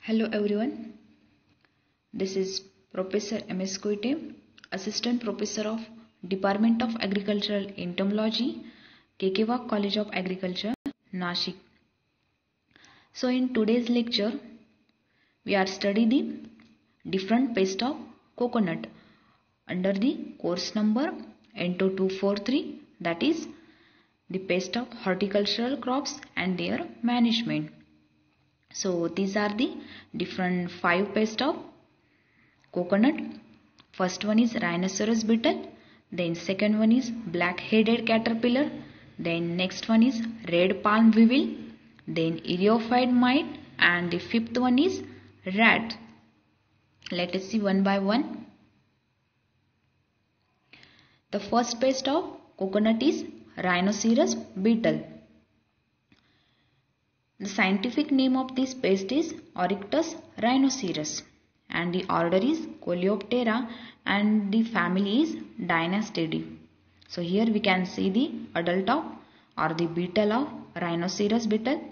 Hello everyone, this is Professor M.S. Koite, Assistant Professor of Department of Agricultural Entomology, Kekewa College of Agriculture, Nashik. So in today's lecture, we are studying the different pests of coconut under the course number N2243, that is the pest of horticultural crops and their management. So these are the different 5 pests of coconut. First one is rhinoceros beetle, then second one is black-headed caterpillar, then next one is red palm weevil, then eriophyte mite, and the fifth one is rat. Let us see one by one. The first pest of coconut is rhinoceros beetle. The scientific name of this pest is Oryctes rhinoceros and the order is Coleoptera and the family is Dynastidae. So here we can see the adult of or the beetle of rhinoceros beetle.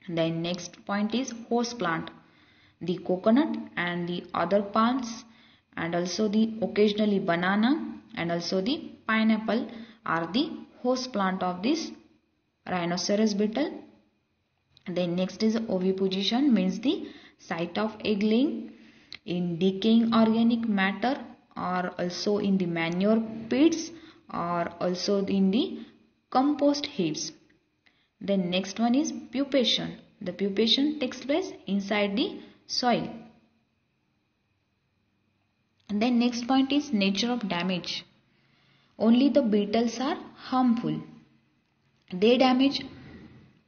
Then next point is host plant. The coconut and the other palms and also the occasionally banana and also the pineapple are the host plant of this rhinoceros beetle. Then next is oviposition, means the site of egg laying in decaying organic matter or also in the manure pits or also in the compost heaps. Then next one is pupation. The pupation takes place inside the soil. And then next point is nature of damage. Only the beetles are harmful. They damage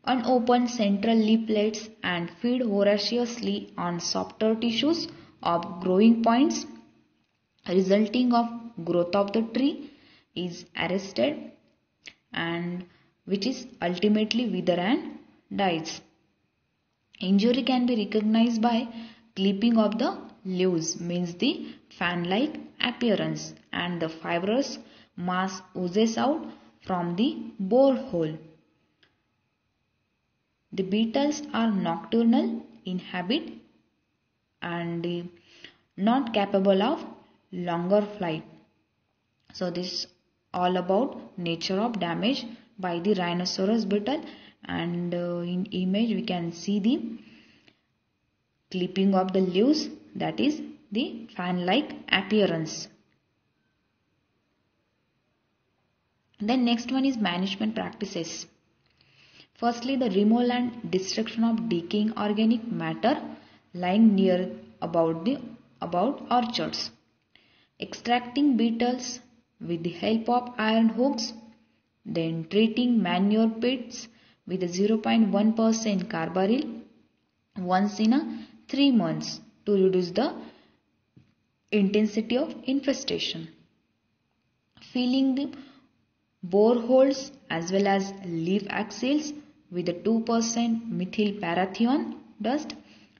unopened central leaflets and feed voraciously on softer tissues of growing points, resulting of growth of the tree is arrested and which is ultimately wither and dies. Injury can be recognized by clipping of the leaves, means the fan-like appearance, and the fibrous mass oozes out from the borehole. The beetles are nocturnal in habit and not capable of longer flight. So this is all about nature of damage by the rhinoceros beetle, and in image we can see the clipping of the leaves, that is the fan-like appearance. Then next one is management practices. Firstly, the removal and destruction of decaying organic matter lying near about orchards. Extracting beetles with the help of iron hooks. Then treating manure pits with a 0.1% carbaryl once in 3 months to reduce the intensity of infestation. Filling the boreholes as well as leaf axils with a 2% methyl parathion dust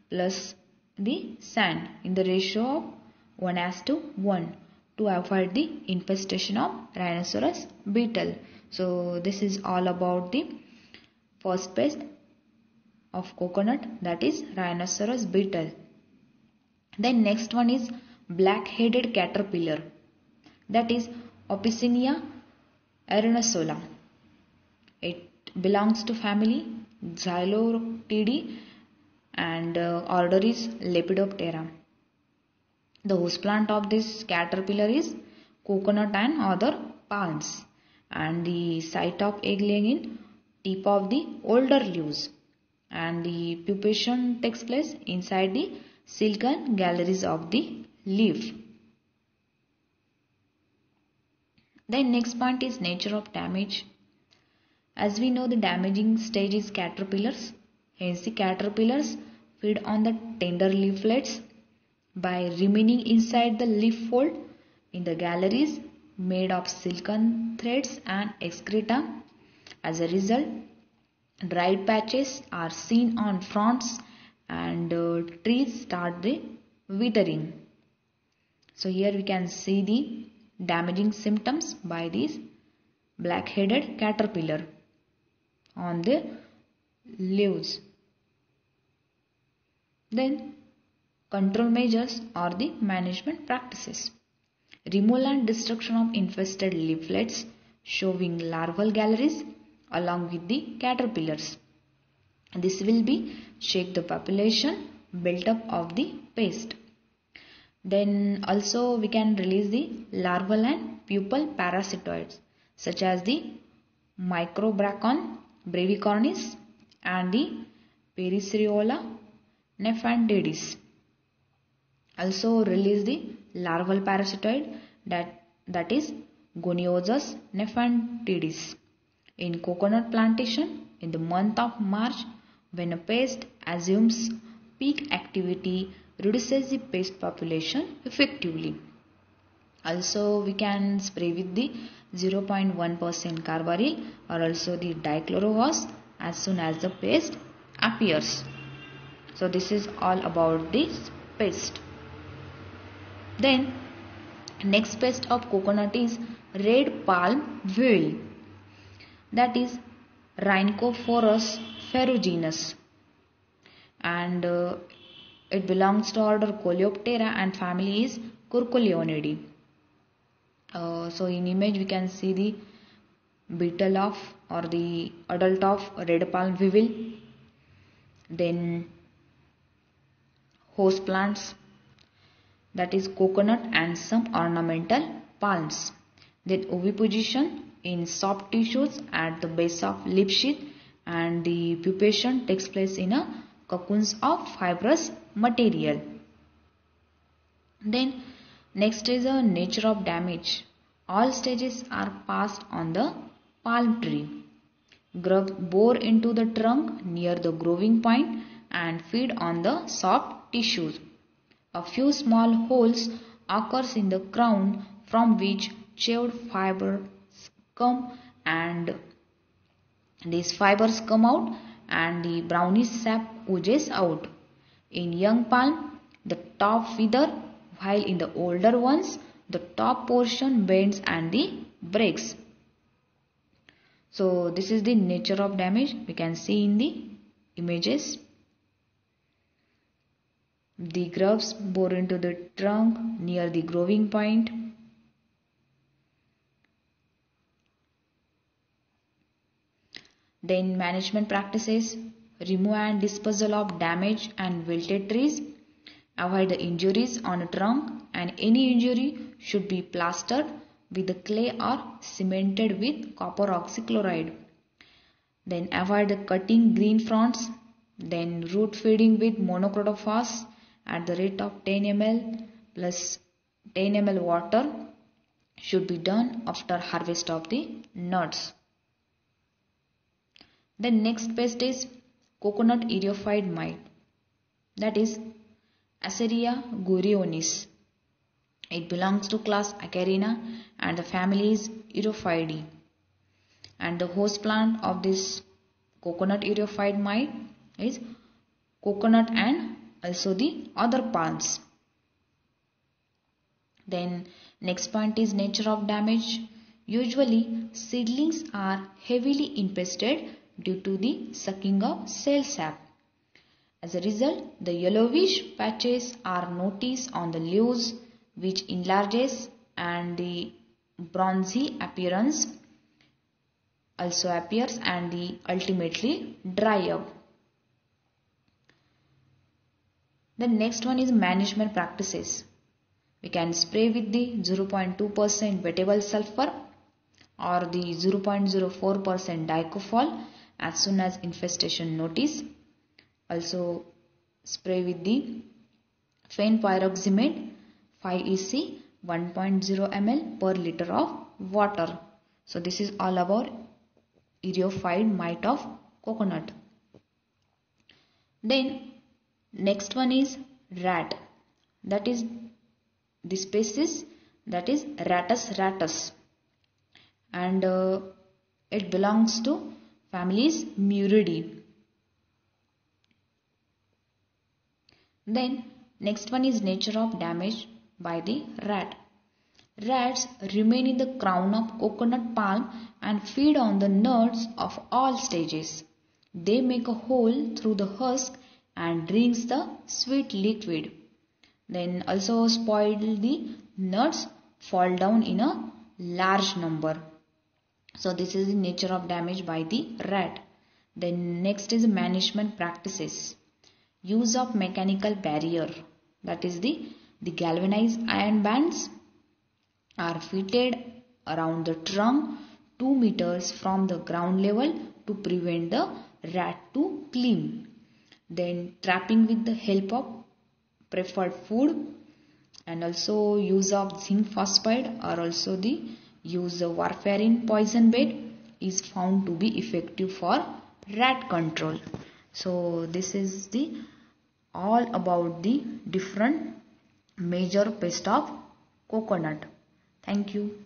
plus the sand in the ratio of 1:1 to avoid the infestation of rhinoceros beetle. So this is all about the first pest of coconut, that is rhinoceros beetle. Then next one is black-headed caterpillar, that is Opicinia arenasola. It belongs to family Xylorhynchidae and order is Lepidoptera. The host plant of this caterpillar is coconut and other palms, and the site of egg laying in tip of the older leaves, and the pupation takes place inside the silken galleries of the leaf. Then next point is nature of damage. As we know, the damaging stage is caterpillars. Hence the caterpillars feed on the tender leaflets by remaining inside the leaf fold in the galleries made of silken threads and excreta. As a result, dried patches are seen on fronds and trees start the withering. So here we can see the damaging symptoms by this black-headed caterpillar on the leaves. Then control measures or the management practices. Removal and destruction of infested leaflets showing larval galleries along with the caterpillars. This will be shake the population built up of the pest. Then also we can release the larval and pupal parasitoids such as the Microbracon brevicornis and the Pericereola nephantidis. Also release the larval parasitoid that is Goniosus nephantidis in coconut plantation in the month of March when a pest assumes peak activity, reduces the pest population effectively. Also we can spray with the 0.1% carbaryl or also the dichlorohos as soon as the pest appears. So this is all about this pest. Then next pest of coconut is red palm beetle, that is Rhinocophorus ferruginous, and it belongs to order Coleoptera and family is Curculionidae. So in image we can see the beetle of or the adult of red palm beetle. Then host plants, that is coconut and some ornamental palms. Then oviposition in soft tissues at the base of lip sheath, and the pupation takes place in a cocoons of fibrous material. Then next is a nature of damage. All stages are passed on the palm tree. Grubs bore into the trunk near the growing point and feed on the soft tissues. A few small holes occurs in the crown from which chewed fibers come, and these fibers come out and the brownish sap oozes out. In young palm, the top wither, while in the older ones, the top portion bends and the breaks. So this is the nature of damage we can see in the images. The grubs bore into the trunk near the growing point. Then management practices: remove and disposal of damaged and wilted trees. Avoid the injuries on a trunk, and any injury should be plastered with the clay or cemented with copper oxychloride. Then avoid the cutting green fronds. Then root feeding with monocrotophos at the rate of 10 ml plus 10 ml water should be done after harvest of the nuts. The next pest is coconut eriophyte mite, that is Acaria gorionis. It belongs to class Acarina and the family is Eriophyidae. And the host plant of this coconut eriophyte mite is coconut and also the other palms. Then next point is nature of damage. Usually seedlings are heavily infested due to the sucking of cell sap. As a result, the yellowish patches are noticed on the leaves, which enlarges, and the bronzy appearance also appears, and the ultimately dry up. The next one is management practices. We can spray with the 0.2% wettable sulfur or the 0.04% dicophol as soon as infestation notice. Also spray with the fenpyroximate 5 EC 1.0 ml per liter of water. So this is all about eriophyte mite of coconut. Then next one is rat, that is the species that is Rattus rattus, and it belongs to families Muridae. Then next one is nature of damage by the rat. Rats remain in the crown of coconut palm and feed on the nuts of all stages. They make a hole through the husk and drinks the sweet liquid. Then also spoil the nuts fall down in a large number. So this is the nature of damage by the rat. Then next is management practices. Use of mechanical barrier, that is the galvanized iron bands are fitted around the trunk 2 meters from the ground level to prevent the rat to climb. Then trapping with the help of preferred food, and also use of zinc phosphide or also the use of warfarin poison bait is found to be effective for rat control. So this is the all about the different major pest of coconut. Thank you.